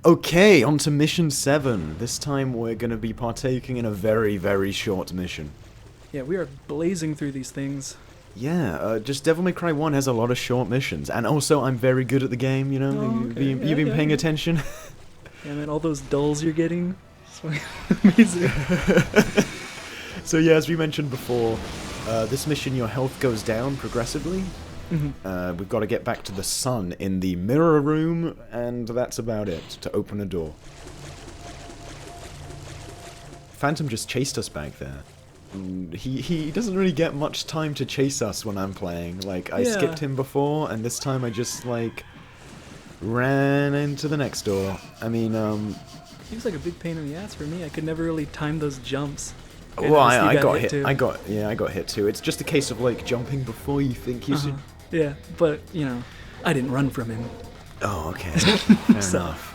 Okay, on to mission 7. This time we're going to be partaking in a very, very short mission. Yeah, we are blazing through these things. Yeah, just Devil May Cry 1 has a lot of short missions. And also, I'm very good at the game, you know? Oh, okay. You've been paying attention? Yeah, man, all those dulls you're getting. It's amazing. So yeah, as we mentioned before, this mission your health goes down progressively. Mm-hmm. We've got to get back to the sun in the mirror room, and that's about it, to open a door. Phantom just chased us back there. He doesn't really get much time to chase us when I'm playing. Like, I skipped him before, and this time I just, like, ran into the next door. I mean, He was like a big pain in the ass for me. I could never really time those jumps. Well, I got hit. I got hit too. It's just a case of like jumping before you think you should. Yeah, but you know, I didn't run from him. Oh, okay. Fair enough.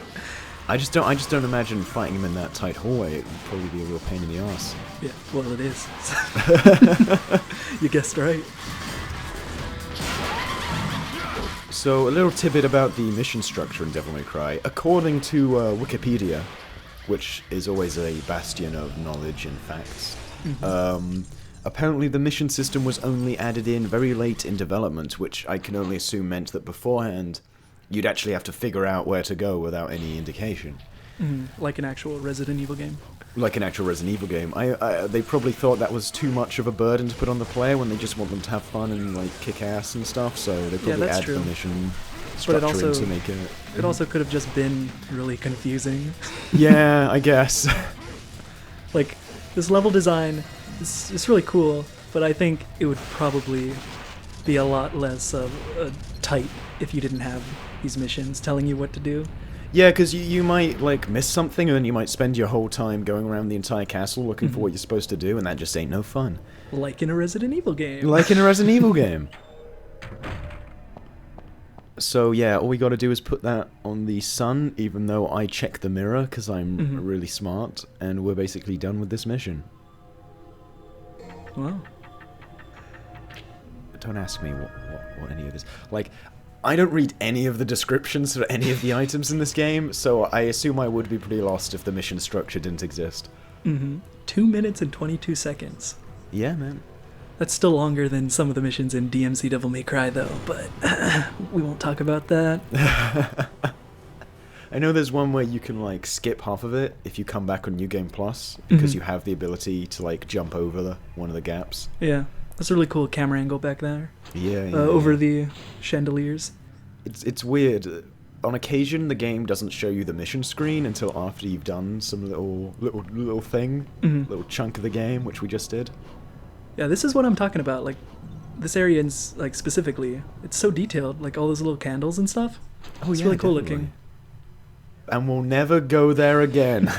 I just don't imagine fighting him in that tight hallway. It would probably be a real pain in the ass. Yeah, well, it is. You guessed right. So, a little tidbit about the mission structure in Devil May Cry. According to Wikipedia, which is always a bastion of knowledge and facts, apparently the mission system was only added in very late in development, which I can only assume meant that beforehand you'd actually have to figure out where to go without any indication. Like an actual Resident Evil game. Like an actual Resident Evil game. They probably thought that was too much of a burden to put on the player when they just want them to have fun and like kick ass and stuff, so they probably add the mission structure in to make it... It also could have just been really confusing. Yeah, I guess. Like, this level design is really cool, but I think it would probably be a lot less tight if you didn't have these missions telling you what to do. Yeah, because you might, like, miss something, and then you might spend your whole time going around the entire castle looking for what you're supposed to do, and that just ain't no fun. Like in a Resident Evil game. Like in a Resident Evil game. So, yeah, all we gotta do is put that on the sun, even though I check the mirror, because I'm really smart, and we're basically done with this mission. Wow. Don't ask me what any of this... Like... I don't read any of the descriptions for any of the items in this game, so I assume I would be pretty lost if the mission structure didn't exist. 2 minutes and 22 seconds. Yeah, man. That's still longer than some of the missions in DMC Devil May Cry, though, but we won't talk about that. I know there's one where you can, like, skip half of it if you come back on New Game Plus, because you have the ability to, like, jump over one of the gaps. Yeah. That's a really cool camera angle back there. Yeah, over the chandeliers. It's weird. On occasion, the game doesn't show you the mission screen until after you've done some little thing, little chunk of the game, which we just did. Yeah, this is what I'm talking about. Like, this area, like specifically, it's so detailed. Like all those little candles and stuff. Oh, it's really cool looking. And we'll never go there again.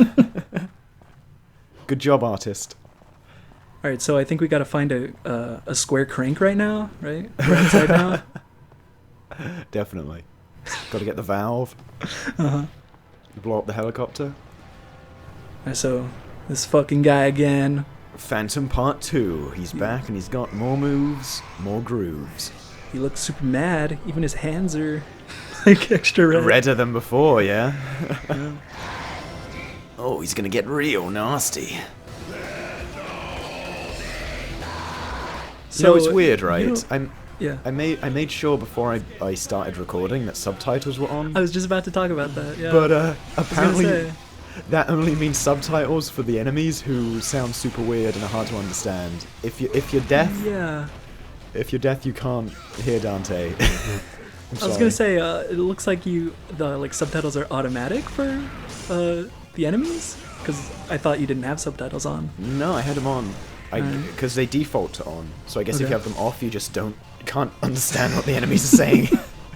Good job, artist. All right, so I think we got to find a square crank right now, right? We're inside now. Definitely. Got to get the valve. Blow up the helicopter. All right, so this fucking guy again. Phantom Part 2. He's back and he's got more moves, more grooves. He looks super mad. Even his hands are like extra red. Redder than before, yeah? Oh, he's gonna get real nasty. So it's weird, right? I made sure before I started recording that subtitles were on. I was just about to talk about that, yeah. But apparently that only means subtitles for the enemies who sound super weird and are hard to understand. If you're deaf, if you're deaf, you can't hear Dante. I was gonna say it looks like the subtitles are automatic for the enemies, because I thought you didn't have subtitles on. No, I had them on. Because they default to on, so I guess if you have them off, you just can't understand what the enemies are saying.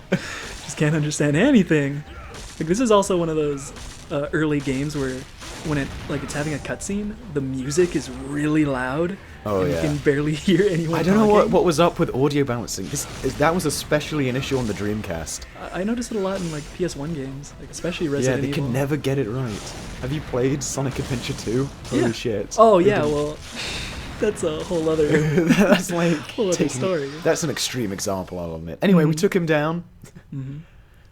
Just can't understand anything. Like, this is also one of those early games where when it's having a cutscene, the music is really loud. Oh, and yeah. you can barely hear anyone. I don't know what was up with audio balancing. That was especially an issue on the Dreamcast. I noticed it a lot in like PS1 games, like especially Resident Evil. Yeah, they can never get it right. Have you played Sonic Adventure 2? Holy shit. Oh yeah, well. That's a whole other. That's like whole other story. That's an extreme example, I'll admit. Anyway, we took him down.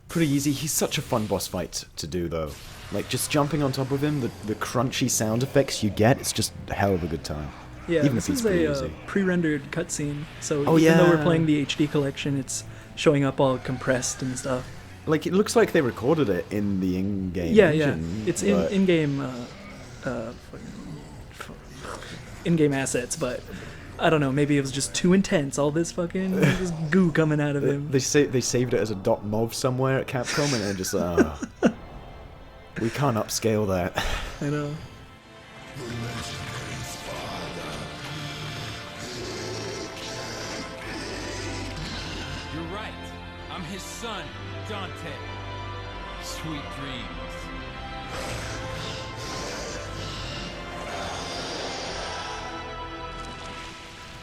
pretty easy. He's such a fun boss fight to do, though. Like, just jumping on top of him, the crunchy sound effects you get, it's just a hell of a good time. Yeah, Even this if it's is pretty a easy. pre-rendered cutscene, so Oh, even though we're yeah. playing the HD collection, it's showing up all compressed and stuff. Like, it looks like they recorded it in the in-game Yeah, engine. it's but- in-game in-game assets, but I don't know, maybe it was just too intense, all this fucking this goo coming out of him. They saved it as a .mov somewhere at Capcom, and they're just we can't upscale that. I know. You're right. I'm his son, Dante. Sweet dreams.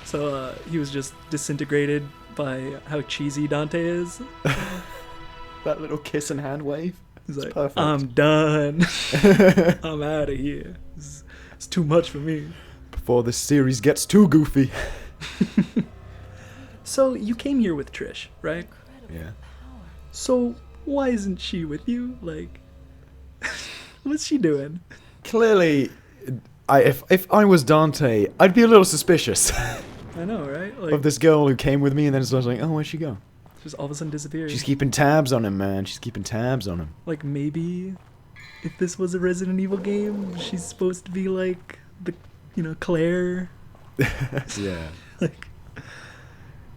So he was just disintegrated by how cheesy Dante is. That little kiss and hand wave. He's It's like, perfect. I'm done. I'm out of here. It's too much for me. Before this series gets too goofy. So you came here with Trish, right? Yeah. So why isn't she with you? Like, what's she doing? Clearly, if I was Dante, I'd be a little suspicious I know, right? Like, of this girl who came with me, and then it's like, oh, where'd she go? just all of a sudden disappeared. She's keeping tabs on him, man. She's keeping tabs on him. Like, maybe if this was a Resident Evil game, she's supposed to be like the, Claire. Yeah. Like,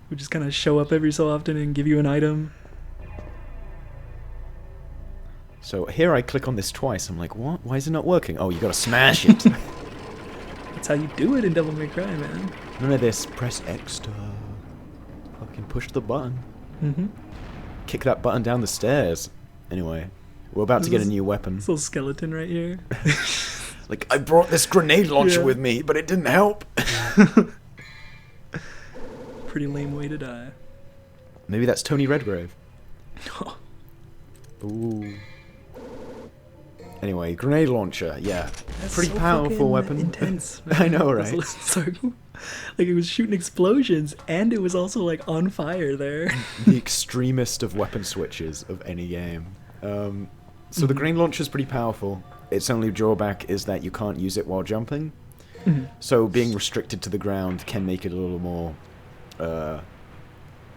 would just kind of show up every so often and give you an item. So here I click on this twice. I'm like, what? Why is it not working? Oh, you gotta smash it. That's how you do it in Devil May Cry, man. None of this. Press X to fucking push the button. Mm-hmm. Kick that button down the stairs. Anyway, we're about to get a new weapon. This little skeleton right here. Like, I brought this grenade launcher Yeah. with me, but it didn't help. Pretty lame way to die. Maybe that's Tony Redgrave. Ooh. Anyway, grenade launcher, yeah. That's Pretty so powerful fucking weapon. Intense. I know, That's right? so, like, it was shooting explosions, and it was also like on fire there. The extremist of weapon switches of any game. So the grenade launcher is pretty powerful. Its only drawback is that you can't use it while jumping. So being restricted to the ground can make it a little more, a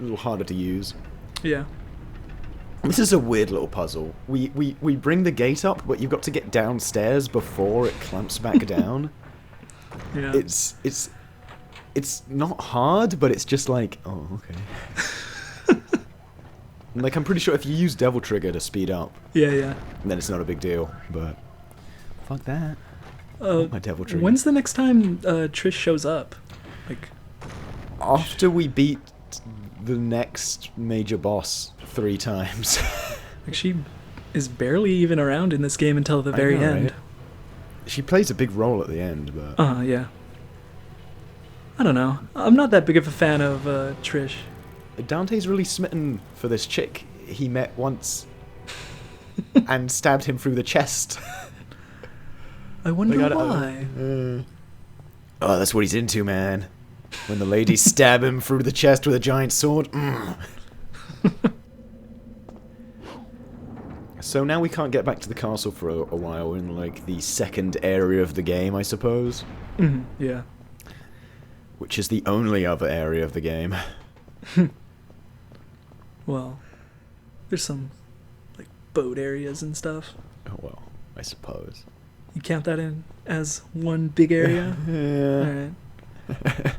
little harder to use. Yeah. This is a weird little puzzle. We bring the gate up, but you've got to get downstairs before it clamps back down. Yeah. It's not hard, but it's just like, oh, okay. Like, I'm pretty sure if you use Devil Trigger to speed up, Yeah. then it's not a big deal, but fuck that. My Devil Trigger. When's the next time Trish shows up? Like, After we beat the next major boss 3 times. she is barely even around in this game until the I very know, end. right? She plays a big role at the end, but... Yeah. I don't know. I'm not that big of a fan of Trish. Dante's really smitten for this chick he met once and stabbed him through the chest. I wonder Like, I why. Oh, that's what he's into, man. When the ladies stab him through the chest with a giant sword. So now we can't get back to the castle for a while. We're in, like, the second area of the game, I suppose. Yeah. Which is the only other area of the game. Well, there's some, like, boat areas and stuff. Oh, well, I suppose. You count that in as one big area? Yeah. Alright.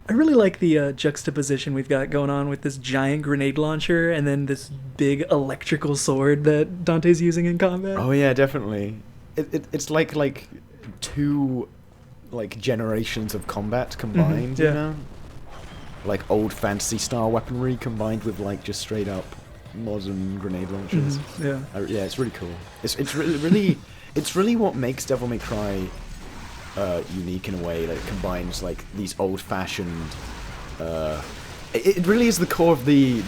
I really like the juxtaposition we've got going on with this giant grenade launcher and then this big electrical sword that Dante's using in combat. Oh yeah, definitely. It's like 2 like generations of combat combined, yeah. you know? Like old fantasy style weaponry combined with like just straight up modern grenade launchers. Yeah. Yeah, it's really cool. It's really it's really what makes Devil May Cry unique in a way that it combines like these old-fashioned. It really is the core of the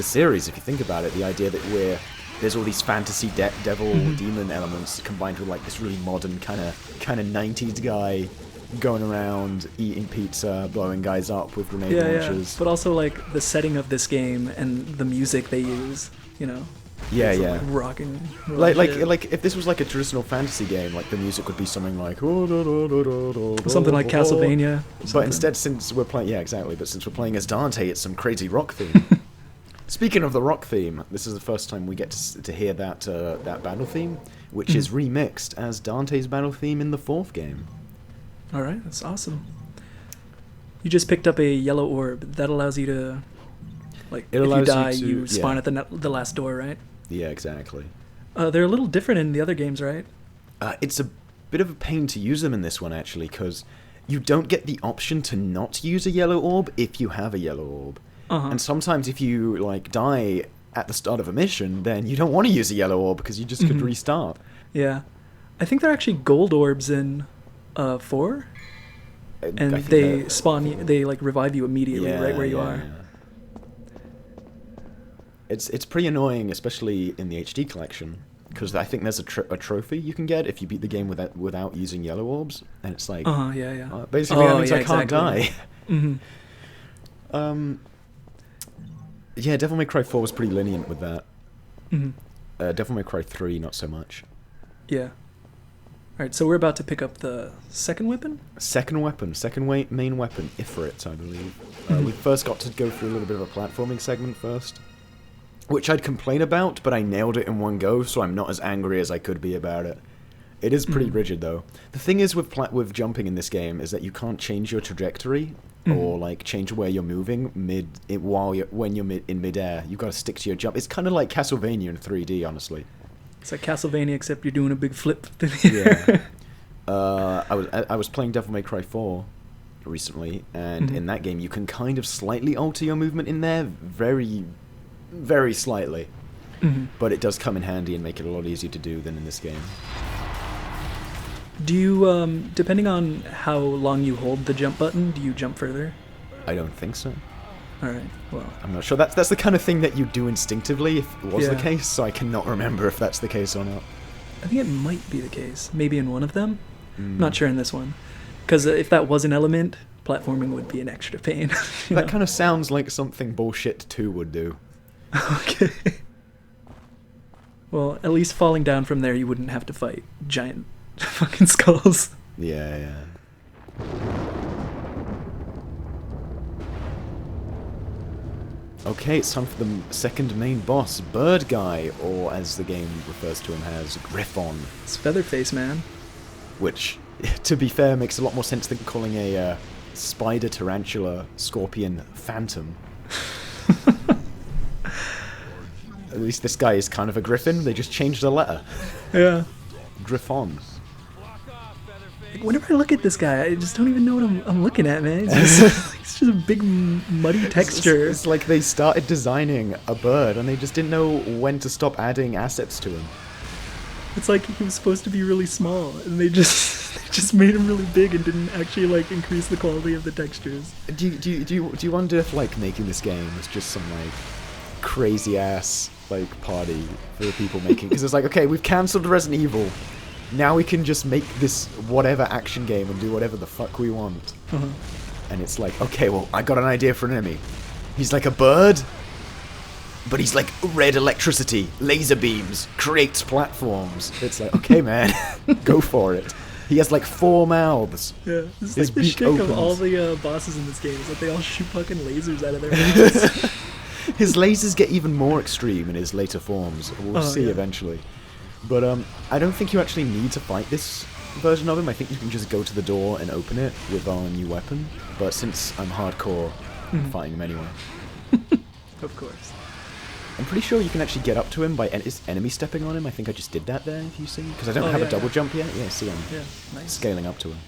series if you think about it. The idea that there's all these fantasy devil demon elements combined with like this really modern kind of 90s guy going around eating pizza, blowing guys up with grenade launchers. But also like the setting of this game and the music they use, you know. Yeah, It's yeah. rocking. Like if this was like a traditional fantasy game, like the music would be something like something like Castlevania. But something. instead, since we're playing, yeah, exactly. But since we're playing as Dante, it's some crazy rock theme. Speaking of the rock theme, this is the first time we get to hear that that battle theme, which is remixed as Dante's battle theme in the 4th game. All right, that's awesome. You just picked up a yellow orb that allows you to, like, It if you allows you die, to- you spawn yeah. at the last door, right? Yeah, exactly. They're a little different in the other games, right? It's a bit of a pain to use them in this one, actually, because you don't get the option to not use a yellow orb if you have a yellow orb. Uh-huh. And sometimes if you, like, die at the start of a mission, then you don't want to use a yellow orb because you just could restart. Yeah. I think they're actually gold orbs in 4, I and think they that- spawn, they, like, revive you immediately right where you are. It's pretty annoying, especially in the HD collection, because I think there's a trophy you can get if you beat the game without using yellow orbs, and it's like, Yeah. basically that means yeah, I can't exactly. die. Mm-hmm. Yeah, Devil May Cry 4 was pretty lenient with that. Mm-hmm. Devil May Cry 3, not so much. Yeah. Alright, so we're about to pick up the second weapon? Second main weapon, Ifrit, I believe. We first got to go through a little bit of a platforming segment first, which I'd complain about, but I nailed it in one go, so I'm not as angry as I could be about it. It is pretty rigid, though. The thing is with jumping in this game is that you can't change your trajectory or like change where you're moving when you're in midair. You've got to stick to your jump. It's kind of like Castlevania in 3D, honestly. It's like Castlevania, except you're doing a big flip. Yeah. I was playing Devil May Cry 4 recently, and in that game you can kind of slightly alter your movement in there, very, very slightly. But it does come in handy and make it a lot easier to do than in this game. Do you, depending on how long you hold the jump button, do you jump further? I don't think so. Alright, well. I'm not sure. That's the kind of thing that you do instinctively if it was the Yeah. case, so I cannot remember if that's the case or not. I think it might be the case. Maybe in one of them. I'm not sure in this one. Because if that was an element, platforming would be an extra pain. you That know? kind of sounds like something Bullshit 2 would do. Okay. Well, at least falling down from there, you wouldn't have to fight giant fucking skulls. Yeah. Okay, it's time for the second main boss, Bird Guy, or as the game refers to him as, Griffon. It's Featherface, man. Which, to be fair, makes a lot more sense than calling a spider, tarantula, scorpion, phantom. At least this guy is kind of a griffin, they just changed the letter. Yeah. Griffon. Whenever I look at this guy, I just don't even know what I'm looking at, man. It's just a big, muddy texture. It's like they started designing a bird and they just didn't know when to stop adding assets to him. It's like he was supposed to be really small, and they just made him really big and didn't actually like increase the quality of the textures. Do you wonder if like making this game was just some like crazy ass like party for the people making? Because it's like, okay, we've cancelled Resident Evil. Now we can just make this whatever action game and do whatever the fuck we want. And it's like, okay, well, I got an idea for an enemy. He's like a bird, but he's like red electricity, laser beams, creates platforms. It's like, okay, man, go for it. He has like 4 mouths. Yeah, this is His like the beak shtick of opens. all the bosses in this game, is that they all shoot fucking lasers out of their mouths. His lasers get even more extreme in his later forms. We'll see yeah. eventually. But I don't think you actually need to fight this version of him. I think you can just go to the door and open it with our new weapon. But since I'm hardcore, I'm fighting him anyway. Of course. I'm pretty sure you can actually get up to him by enemy stepping on him. I think I just did that there, if you see. Because I don't have yeah, a double yeah. jump yet. Yeah, see, I'm Yeah, nice. scaling up to him.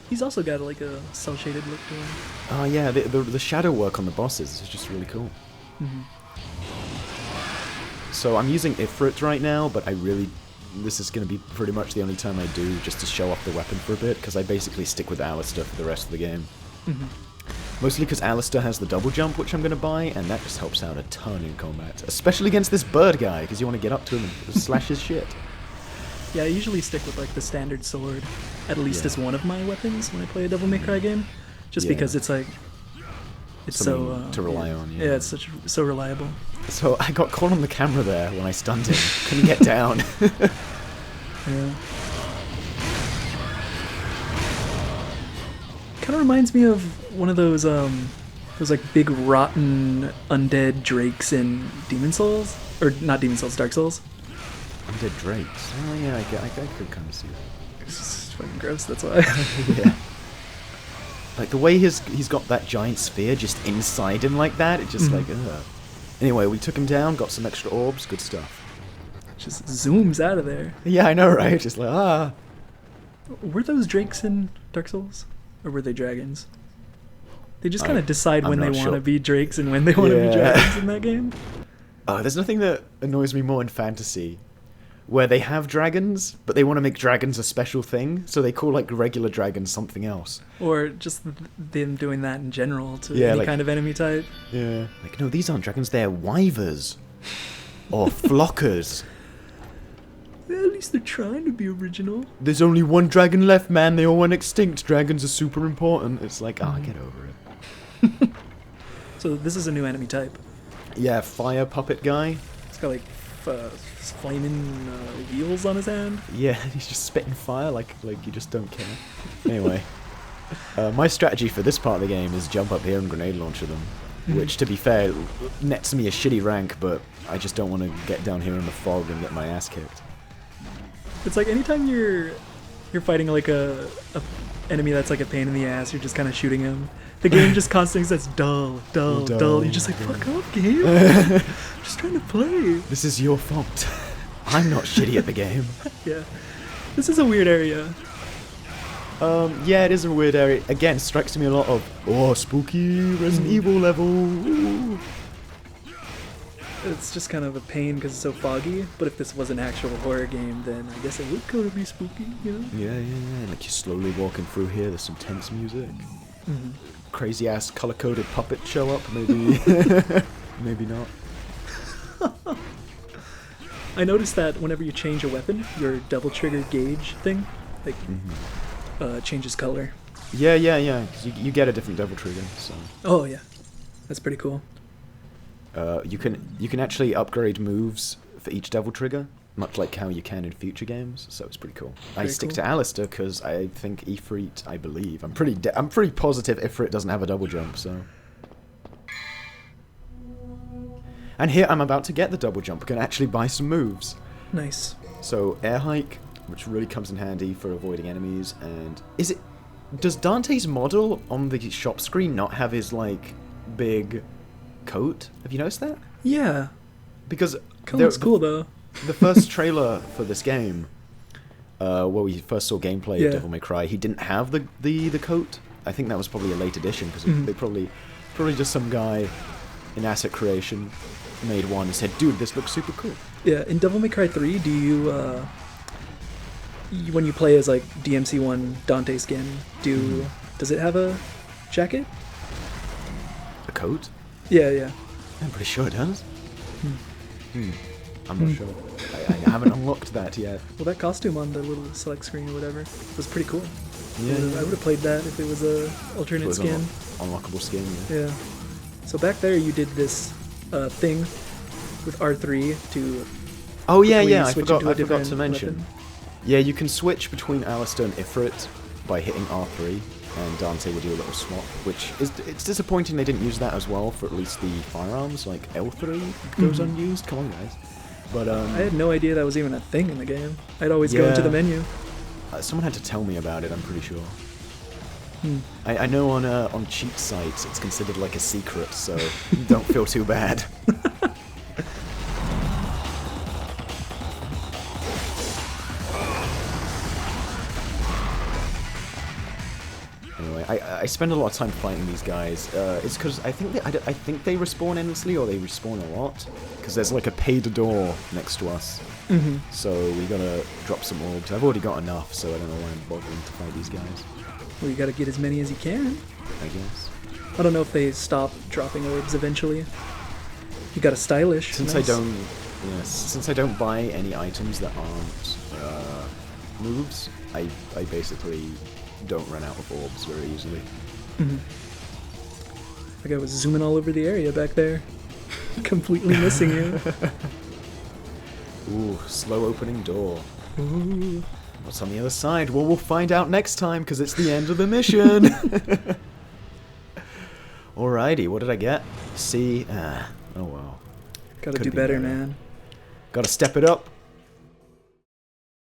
He's also got like a cel-shaded look to him. Oh yeah, the shadow work on the bosses is just really cool. So I'm using Ifrit right now, but this is going to be pretty much the only time I do, just to show off the weapon for a bit, because I basically stick with Alistair for the rest of the game. Mostly because Alistair has the double jump, which I'm going to buy, and that just helps out a ton in combat. Especially against this bird guy, because you want to get up to him and slash his shit. Yeah, I usually stick with like the standard sword, at least Yeah. as one of my weapons when I play a Devil May Cry game, just Yeah. because it's It's something to rely on. Yeah, it's so reliable. So I got caught on the camera there when I stunned him. Couldn't get down. Yeah. Kind of reminds me of one of those like big rotten undead drakes in Demon Souls, or not Demon Souls, Dark Souls. Undead drakes. Oh yeah, I could kind of see that. It's just fucking gross. That's why. Yeah. Like the way he's got that giant sphere just inside him like that, it's just like, ugh. Anyway, we took him down, got some extra orbs, good stuff. Just zooms out of there. Yeah, I know, right? Just like, ah. Were those drakes in Dark Souls? Or were they dragons? They just kind of decide when they want to be drakes and when they want to be dragons in that game. Oh, there's nothing that annoys me more in fantasy, where they have dragons, but they want to make dragons a special thing, so they call like regular dragons something else. Or just them doing that in general to any like, kind of enemy type. Yeah. Like, no, these aren't dragons, they're wyvers. Or flockers. Well, at least they're trying to be original. There's only one dragon left, man, they all went extinct. Dragons are super important. It's like, get over it. So this is a new enemy type. Yeah, fire puppet guy. It's got like flaming wheels on his hand. Yeah, he's just spitting fire like you just don't care. Anyway, my strategy for this part of the game is jump up here and grenade launcher them, which, to be fair, nets me a shitty rank, but I just don't want to get down here in the fog and get my ass kicked. It's like anytime you're fighting like a enemy that's like a pain in the ass, you're just kind of shooting him. The game just constantly says dull. You're just like, fuck off, game. I'm just trying to play. This is your fault. I'm not shitty at the game. Yeah. This is a weird area. Yeah, it is a weird area. Again, strikes me a lot of, spooky Resident Evil level. Ooh. It's just kind of a pain because it's so foggy, but if this was an actual horror game, then I guess it would kind of be spooky, you know? Yeah. Like, you're slowly walking through here, there's some tense music. Crazy ass color coded puppet show up, maybe. Maybe not. I noticed that whenever you change a weapon, your double trigger gauge thing, like, changes color. Yeah. You get a different double trigger, so. Oh yeah, that's pretty cool. You can actually upgrade moves for each devil trigger, much like how you can in future games. So it's pretty cool. I stick to Alistair because I think Ifrit, I believe, I'm pretty positive Ifrit doesn't have a double jump. So, and here I'm about to get the double jump. I can actually buy some moves. Nice. So air hike, which really comes in handy for avoiding enemies. And does Dante's model on the shop screen not have his like big coat? Have you noticed that? Yeah. Because looks cool though. The first trailer for this game, where we first saw gameplay of Devil May Cry, he didn't have the coat. I think that was probably a late addition because they probably just some guy in asset creation made one and said, "Dude, this looks super cool." Yeah. In Devil May Cry 3, do you when you play as like DMC1 Dante skin, does it have a jacket? A coat? Yeah. I'm pretty sure it does. I'm not sure. I haven't unlocked that yet. Well, that costume on the little select screen or whatever was pretty cool. Yeah. I would have played that if it was a alternate skin. Unlockable skin. Yeah. So back there, you did this thing with R3 to. Oh yeah. I forgot to mention. Weapon. Yeah, you can switch between Alistair and Ifrit by hitting R3. And Dante will do a little swap, which it's disappointing they didn't use that as well for at least the firearms, like L3 goes unused. Come on, guys. But I had no idea that was even a thing in the game. I'd always go into the menu. Someone had to tell me about it, I'm pretty sure. I know on cheat sites it's considered like a secret, so don't feel too bad. I spend a lot of time fighting these guys. It's because I think they respawn endlessly or they respawn a lot. Because there's like a pay-to-door next to us. So we gotta drop some orbs. I've already got enough, so I don't know why I'm bothering to fight these guys. Well, you gotta get as many as you can. I guess. I don't know if they stop dropping orbs eventually. You got a stylish. Since nice. Since I don't buy any items that aren't moves, I basically don't run out of orbs very easily. That guy was zooming all over the area back there. Completely missing you. Ooh, slow opening door. Ooh. What's on the other side? Well, we'll find out next time, because it's the end of the mission. Alrighty, what did I get? C. Oh well. Gotta Could do be better, better. man. Gotta step it up.